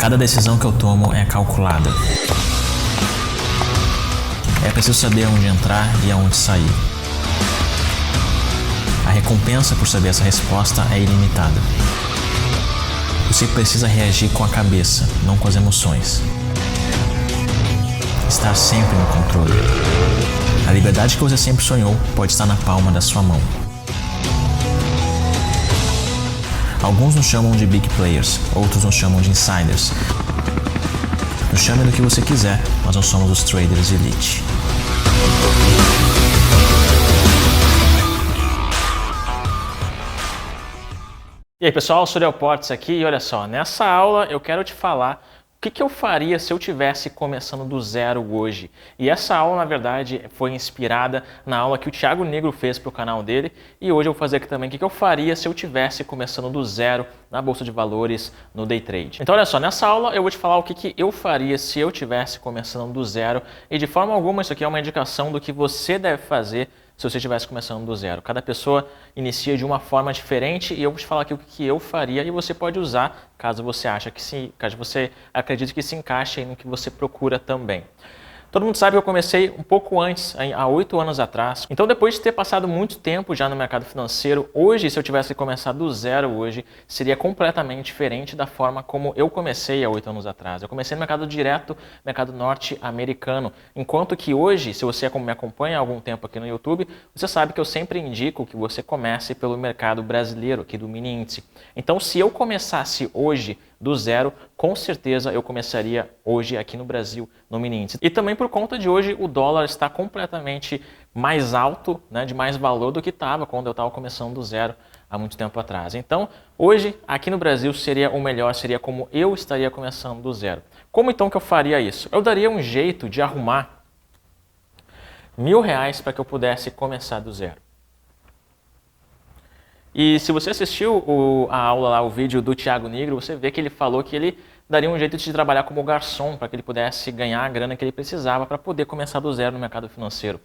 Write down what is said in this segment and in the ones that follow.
Cada decisão que eu tomo é calculada. É preciso saber onde entrar e aonde sair. A recompensa por saber essa resposta é ilimitada. Você precisa reagir com a cabeça, não com as emoções. Estar sempre no controle. A liberdade que você sempre sonhou pode estar na palma da sua mão. Alguns nos chamam de big players, outros nos chamam de insiders. Nos chame do que você quiser, mas nós somos os traders elite. E aí pessoal, Suriel Portes aqui e olha só, nessa aula eu quero te falar o que eu faria se eu tivesse começando do zero hoje. E essa aula, na verdade, foi inspirada na aula que o Thiago Negro fez para o canal dele. E hoje eu vou fazer aqui também o que eu faria se eu tivesse começando do zero na Bolsa de Valores no Day Trade. Então olha só, nessa aula eu vou te falar o que eu faria se eu tivesse começando do zero. E de forma alguma isso aqui é uma indicação do que você deve fazer se você estivesse começando do zero. Cada pessoa inicia de uma forma diferente e eu vou te falar aqui o que eu faria e você pode usar caso você caso você acredite que se encaixe aí no que você procura também. Todo mundo sabe que eu comecei um pouco antes, há 8 anos atrás. Então, depois de ter passado muito tempo já no mercado financeiro, hoje, se eu tivesse começado do zero hoje, seria completamente diferente da forma como eu comecei há 8 anos atrás. Eu comecei no mercado direto, mercado norte-americano. Enquanto que hoje, se você me acompanha há algum tempo aqui no YouTube, você sabe que eu sempre indico que você comece pelo mercado brasileiro, aqui do mini índice. Então, se eu começasse hoje do zero, com certeza eu começaria hoje aqui no Brasil, no mini índice. E também por conta de hoje o dólar está completamente mais alto, né, de mais valor do que estava quando eu estava começando do zero há muito tempo atrás. Então, hoje aqui no Brasil seria o melhor, seria como eu estaria começando do zero. Como então que eu faria isso? Eu daria um jeito de arrumar R$1.000 para que eu pudesse começar do zero. E se você assistiu a aula lá, o vídeo do Thiago Negro, você vê que ele falou que ele daria um jeito de trabalhar como garçom para que ele pudesse ganhar a grana que ele precisava para poder começar do zero no mercado financeiro.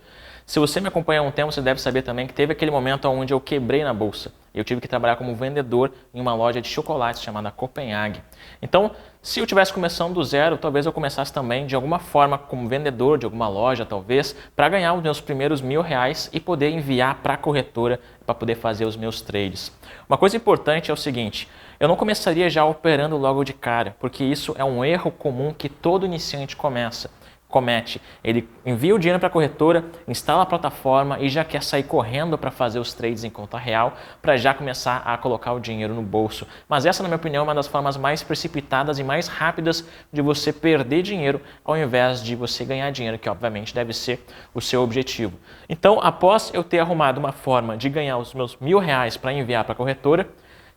Se você me acompanha há um tempo, você deve saber também que teve aquele momento onde eu quebrei na bolsa. Eu tive que trabalhar como vendedor em uma loja de chocolates chamada Copenhague. Então, se eu estivesse começando do zero, talvez eu começasse também de alguma forma como vendedor de alguma loja, talvez, para ganhar os meus primeiros R$1.000 e poder enviar para a corretora para poder fazer os meus trades. Uma coisa importante é o seguinte, eu não começaria já operando logo de cara, porque isso é um erro comum que todo iniciante comete. Ele envia o dinheiro para a corretora, instala a plataforma e já quer sair correndo para fazer os trades em conta real, para já começar a colocar o dinheiro no bolso. Mas essa, na minha opinião, é uma das formas mais precipitadas e mais rápidas de você perder dinheiro ao invés de você ganhar dinheiro, que obviamente deve ser o seu objetivo. Então, após eu ter arrumado uma forma de ganhar os meus R$1.000 para enviar para a corretora,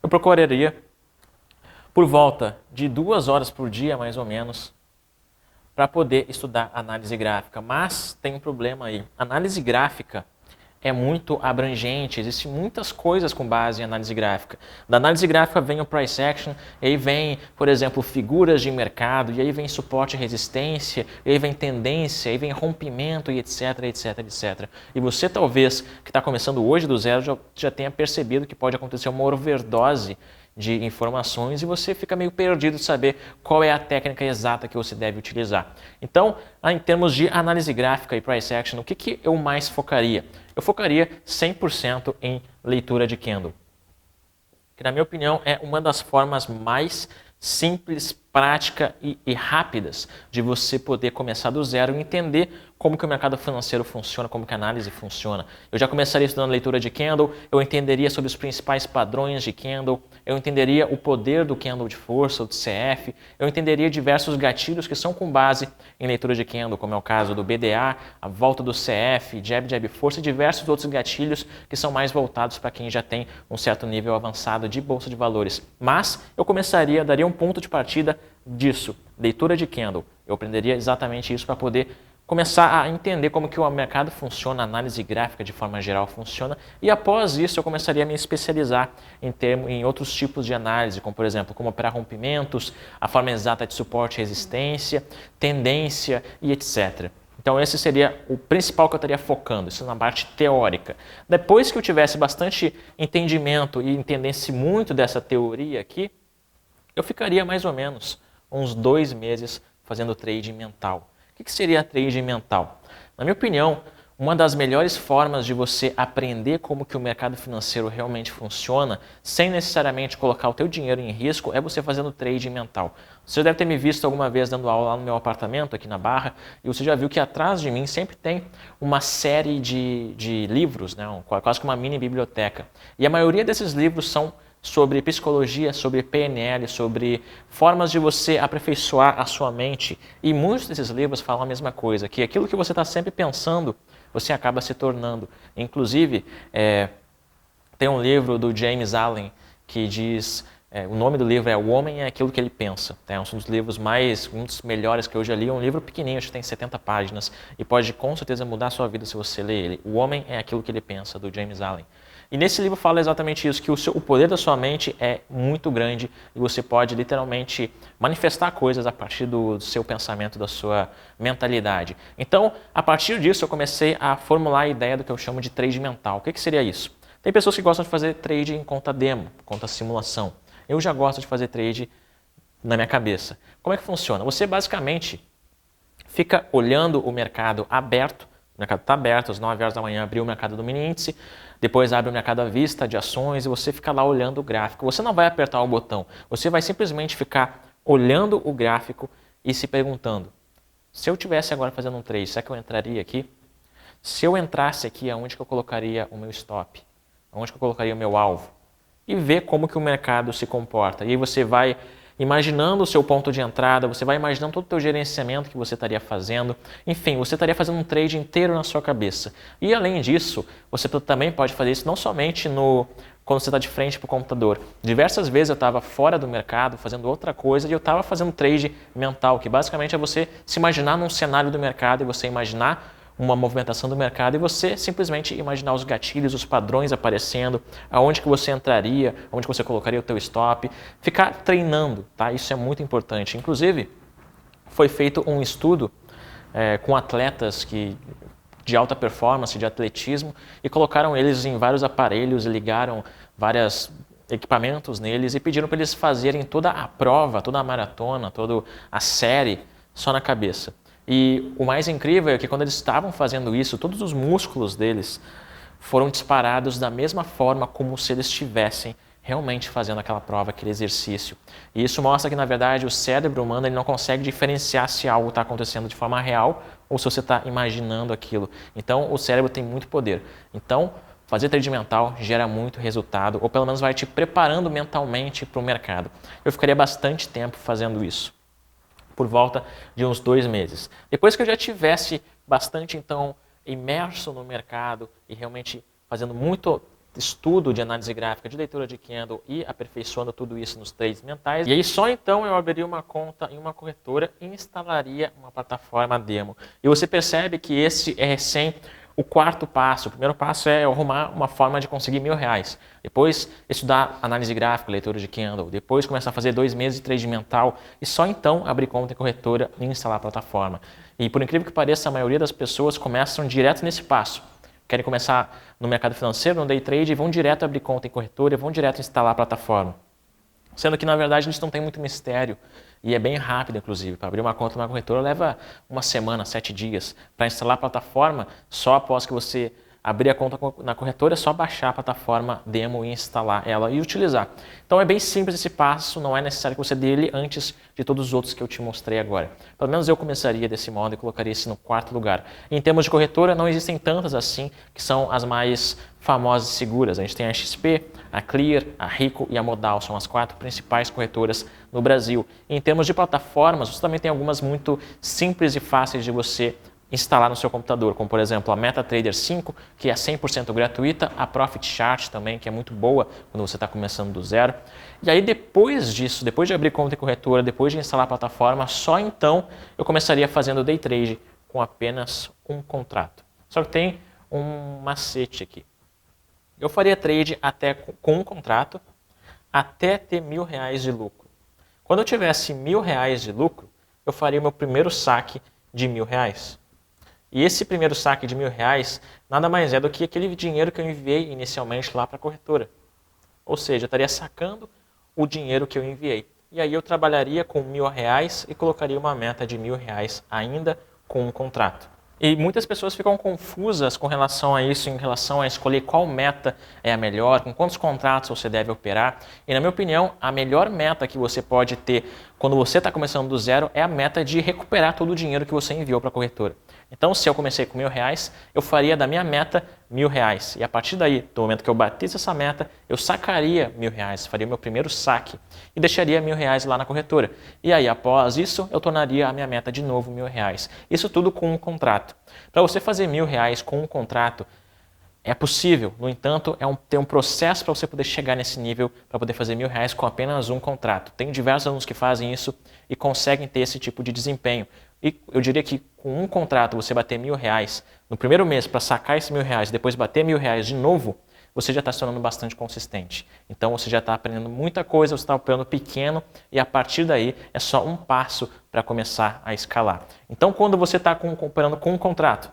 eu procuraria por volta de 2 horas por dia, mais ou menos, para poder estudar análise gráfica. Mas tem um problema aí. Análise gráfica é muito abrangente, existem muitas coisas com base em análise gráfica. Da análise gráfica vem o price action, e aí vem, por exemplo, figuras de mercado, e aí vem suporte e resistência, e aí vem tendência, e aí vem rompimento, e etc, etc, etc. E você talvez, que está começando hoje do zero, já tenha percebido que pode acontecer uma overdose de informações e você fica meio perdido de saber qual é a técnica exata que você deve utilizar. Então, em termos de análise gráfica e price action, o que eu mais focaria? Eu focaria 100% em leitura de candle, que na minha opinião é uma das formas mais simples, prática e rápidas de você poder começar do zero e entender como que o mercado financeiro funciona, como que a análise funciona. Eu já começaria estudando leitura de candle, eu entenderia sobre os principais padrões de candle, eu entenderia o poder do candle de força, ou de CF, eu entenderia diversos gatilhos que são com base em leitura de candle, como é o caso do BDA, a volta do CF, jab, força e diversos outros gatilhos que são mais voltados para quem já tem um certo nível avançado de bolsa de valores. Mas eu daria um ponto de partida disso, leitura de candle. Eu aprenderia exatamente isso para poder começar a entender como que o mercado funciona, a análise gráfica de forma geral funciona, e após isso eu começaria a me especializar em outros tipos de análise, como por exemplo, como operar rompimentos, a forma exata de suporte e resistência, tendência e etc. Então esse seria o principal que eu estaria focando, isso na parte teórica. Depois que eu tivesse bastante entendimento e entendesse muito dessa teoria aqui, eu ficaria mais ou menos uns 2 meses fazendo trading mental. O que seria trading mental? Na minha opinião, uma das melhores formas de você aprender como que o mercado financeiro realmente funciona, sem necessariamente colocar o teu dinheiro em risco, é você fazendo trading mental. Você já deve ter me visto alguma vez dando aula lá no meu apartamento, aqui na Barra, e você já viu que atrás de mim sempre tem uma série de livros, né? Quase que uma mini biblioteca. E a maioria desses livros são sobre psicologia, sobre PNL, sobre formas de você aperfeiçoar a sua mente. E muitos desses livros falam a mesma coisa, que aquilo que você está sempre pensando, você acaba se tornando. Inclusive, tem um livro do James Allen que diz, o nome do livro é O Homem é Aquilo que Ele Pensa. É um dos livros um dos melhores que eu já li, um livro pequenininho, acho que tem 70 páginas, e pode com certeza mudar a sua vida se você ler ele. O Homem é Aquilo que Ele Pensa, do James Allen. E nesse livro fala exatamente isso, que o poder da sua mente é muito grande e você pode literalmente manifestar coisas a partir do seu pensamento, da sua mentalidade. Então, a partir disso, eu comecei a formular a ideia do que eu chamo de trade mental. O que seria isso? Tem pessoas que gostam de fazer trade em conta demo, conta simulação. Eu já gosto de fazer trade na minha cabeça. Como é que funciona? Você basicamente fica olhando o mercado aberto. O mercado está aberto, às 9 horas da manhã abriu o mercado do mini índice, depois abre o mercado à vista de ações e você fica lá olhando o gráfico. Você não vai apertar o botão, você vai simplesmente ficar olhando o gráfico e se perguntando, se eu estivesse agora fazendo um trade, será que eu entraria aqui? Se eu entrasse aqui, aonde que eu colocaria o meu stop? Aonde que eu colocaria o meu alvo? E ver como que o mercado se comporta. E aí você vai imaginando o seu ponto de entrada, você vai imaginando todo o teu gerenciamento que você estaria fazendo. Enfim, você estaria fazendo um trade inteiro na sua cabeça. E além disso, você também pode fazer isso não somente quando você está de frente para o computador. Diversas vezes eu estava fora do mercado, fazendo outra coisa, e eu estava fazendo trade mental, que basicamente é você se imaginar num cenário do mercado e você imaginar uma movimentação do mercado e você simplesmente imaginar os gatilhos, os padrões aparecendo, aonde que você entraria, onde que você colocaria o teu stop, ficar treinando, tá? Isso é muito importante. Inclusive, foi feito um estudo com atletas de alta performance, de atletismo, e colocaram eles em vários aparelhos, ligaram vários equipamentos neles e pediram para eles fazerem toda a prova, toda a maratona, toda a série só na cabeça. E o mais incrível é que quando eles estavam fazendo isso, todos os músculos deles foram disparados da mesma forma como se eles estivessem realmente fazendo aquela prova, aquele exercício. E isso mostra que, na verdade, o cérebro humano ele não consegue diferenciar se algo está acontecendo de forma real ou se você está imaginando aquilo. Então, o cérebro tem muito poder. Então, fazer trade mental gera muito resultado, ou pelo menos vai te preparando mentalmente para o mercado. Eu ficaria bastante tempo fazendo isso, por volta de uns 2 meses. Depois que eu já tivesse bastante, então, imerso no mercado e realmente fazendo muito estudo de análise gráfica, de leitura de candle e aperfeiçoando tudo isso nos trades mentais, e aí só então eu abriria uma conta em uma corretora e instalaria uma plataforma demo. E você percebe que esse é recém o quarto passo. O primeiro passo é arrumar uma forma de conseguir R$1.000. Depois, estudar análise gráfica, leitura de candle. Depois, começar a fazer 2 meses de trade mental. E só então abrir conta em corretora e instalar a plataforma. E por incrível que pareça, a maioria das pessoas começam direto nesse passo. Querem começar no mercado financeiro, no day trade, e vão direto abrir conta em corretora e vão direto instalar a plataforma. Sendo que, na verdade, isso não tem muito mistério. E é bem rápido, inclusive. Para abrir uma conta numa corretora leva 1 semana, 7 dias. Para instalar a plataforma, só após que você abrir a conta na corretora, é só baixar a plataforma demo e instalar ela e utilizar. Então é bem simples esse passo, não é necessário que você dê ele antes de todos os outros que eu te mostrei agora. Pelo menos eu começaria desse modo e colocaria esse no 4º lugar. Em termos de corretora, não existem tantas assim, que são as mais famosas e seguras. A gente tem a XP, a Clear, a Rico e a Modal, são as 4 principais corretoras no Brasil. Em termos de plataformas, você também tem algumas muito simples e fáceis de você instalar no seu computador, como por exemplo a MetaTrader 5, que é 100% gratuita, a Profit Chart também, que é muito boa quando você está começando do zero. E aí depois disso, depois de abrir conta em corretora, depois de instalar a plataforma, só então eu começaria fazendo day trade com apenas um contrato. Só que tem um macete aqui. Eu faria trade com um contrato até ter R$1.000 de lucro. Quando eu tivesse R$1.000 de lucro, eu faria o meu primeiro saque de R$1.000. E esse primeiro saque de R$1.000 nada mais é do que aquele dinheiro que eu enviei inicialmente lá para a corretora. Ou seja, eu estaria sacando o dinheiro que eu enviei. e aí eu trabalharia com R$1.000 e colocaria uma meta de R$1.000 ainda com um contrato. E muitas pessoas ficam confusas com relação a isso, em relação a escolher qual meta é a melhor, com quantos contratos você deve operar. E na minha opinião, a melhor meta que você pode ter quando você está começando do zero é a meta de recuperar todo o dinheiro que você enviou para a corretora. Então, se eu comecei com R$1.000, eu faria da minha meta R$1.000. E a partir daí, do momento que eu batisse essa meta, eu sacaria R$1.000, faria o meu primeiro saque e deixaria R$1.000 lá na corretora. E aí, após isso, eu tornaria a minha meta de novo R$1.000. Isso tudo com um contrato. Para você fazer R$1.000 com um contrato, é possível, no entanto, tem um processo para você poder chegar nesse nível, para poder fazer R$1.000 com apenas um contrato. Tem diversos alunos que fazem isso e conseguem ter esse tipo de desempenho. E eu diria que com um contrato você bater R$1.000 no primeiro mês para sacar esses R$1.000 e depois bater R$1.000 de novo, você já está se tornando bastante consistente. Então você já está aprendendo muita coisa, você está operando pequeno e a partir daí é só um passo para começar a escalar. Então quando você está operando com um contrato,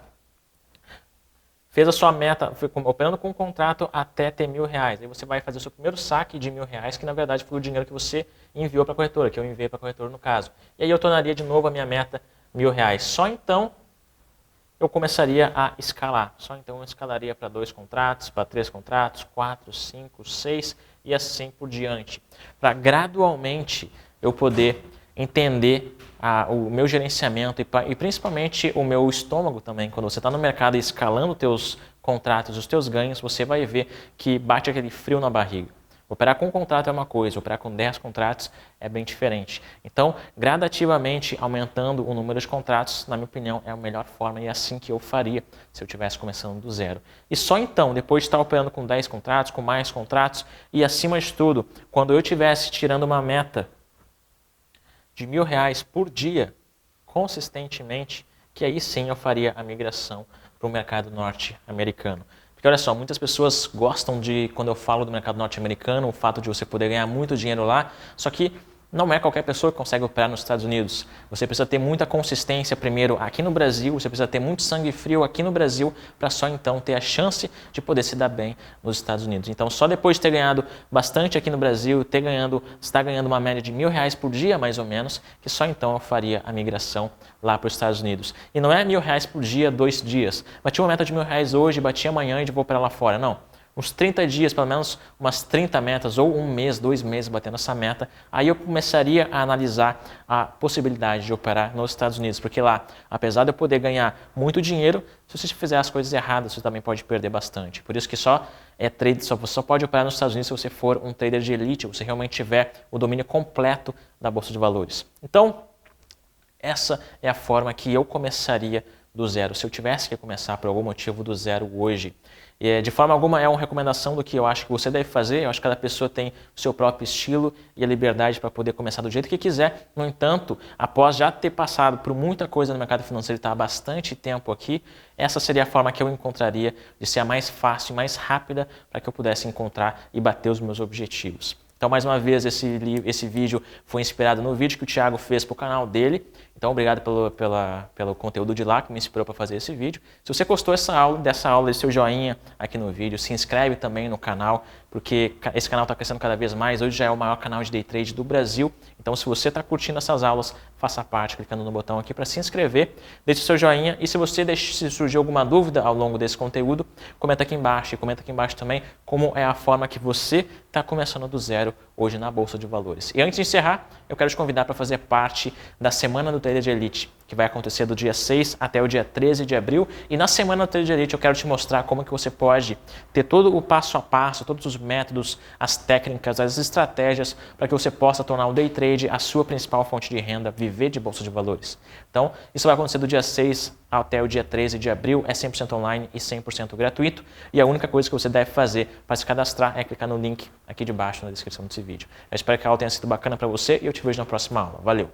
fez a sua meta, foi operando com um contrato até ter R$1.000. Aí você vai fazer o seu primeiro saque de R$1.000, que na verdade foi o dinheiro que você enviou para a corretora, que eu enviei para a corretora no caso. E aí eu tornaria de novo a minha meta R$1.000. Só então eu começaria a escalar. Só então eu escalaria para 2 contratos, para 3 contratos, 4, 5, 6 e assim por diante. Para gradualmente eu poder entender o meu gerenciamento e principalmente o meu estômago também. Quando você está no mercado e escalando os teus contratos, os teus ganhos, você vai ver que bate aquele frio na barriga. Operar com um contrato é uma coisa, operar com 10 contratos é bem diferente. Então, gradativamente aumentando o número de contratos, na minha opinião, é a melhor forma e é assim que eu faria se eu estivesse começando do zero. E só então, depois de estar operando com 10 contratos, com mais contratos e acima de tudo, quando eu estivesse tirando uma meta de R$1.000 por dia, consistentemente, que aí sim eu faria a migração para o mercado norte-americano. Porque olha só, muitas pessoas gostam de, quando eu falo do mercado norte-americano, o fato de você poder ganhar muito dinheiro lá, só que não é qualquer pessoa que consegue operar nos Estados Unidos. Você precisa ter muita consistência primeiro aqui no Brasil, você precisa ter muito sangue frio aqui no Brasil para só então ter a chance de poder se dar bem nos Estados Unidos. Então só depois de ter ganhado bastante aqui no Brasil, estar ganhando uma média de R$1.000 por dia mais ou menos, que só então eu faria a migração lá para os Estados Unidos. E não é R$1.000 por dia, 2 dias. Bati uma meta de R$1.000 hoje, bati amanhã e vou operar lá fora. Não. Uns 30 dias, pelo menos umas 30 metas, ou um mês, 2 meses batendo essa meta, aí eu começaria a analisar a possibilidade de operar nos Estados Unidos, porque lá, apesar de eu poder ganhar muito dinheiro, se você fizer as coisas erradas, você também pode perder bastante. Por isso que você só pode operar nos Estados Unidos se você for um trader de elite, você realmente tiver o domínio completo da Bolsa de Valores. Então, essa é a forma que eu começaria do zero, se eu tivesse que começar por algum motivo do zero hoje. E, de forma alguma é uma recomendação do que eu acho que você deve fazer, eu acho que cada pessoa tem o seu próprio estilo e a liberdade para poder começar do jeito que quiser. No entanto, após já ter passado por muita coisa no mercado financeiro e estar há bastante tempo aqui, essa seria a forma que eu encontraria de ser a mais fácil e mais rápida para que eu pudesse encontrar e bater os meus objetivos. Então, mais uma vez, esse vídeo foi inspirado no vídeo que o Thiago fez para o canal dele. Então, obrigado pelo conteúdo de lá que me inspirou para fazer esse vídeo. Se você gostou dessa aula, deixe seu joinha aqui no vídeo. Se inscreve também no canal, porque esse canal está crescendo cada vez mais. Hoje já é o maior canal de Day Trade do Brasil. Então, se você está curtindo essas aulas, faça parte clicando no botão aqui para se inscrever. Deixe seu joinha e se surgir alguma dúvida ao longo desse conteúdo, comenta aqui embaixo. E comenta aqui embaixo também como é a forma que você está começando do zero hoje na Bolsa de Valores. E antes de encerrar, eu quero te convidar para fazer parte da Semana do Trader de Elite, que vai acontecer do dia 6 até o dia 13 de abril. E na Semana do Trader de Elite eu quero te mostrar como que você pode ter todo o passo a passo, todos os métodos, as técnicas, as estratégias para que você possa tornar o Day Trade a sua principal fonte de renda, viver de Bolsa de Valores. Então, isso vai acontecer do dia 6 até o dia 13 de abril, é 100% online e 100% gratuito. E a única coisa que você deve fazer para se cadastrar é clicar no link aqui de baixo na descrição desse vídeo. Eu espero que a aula tenha sido bacana para você e eu te vejo na próxima aula. Valeu!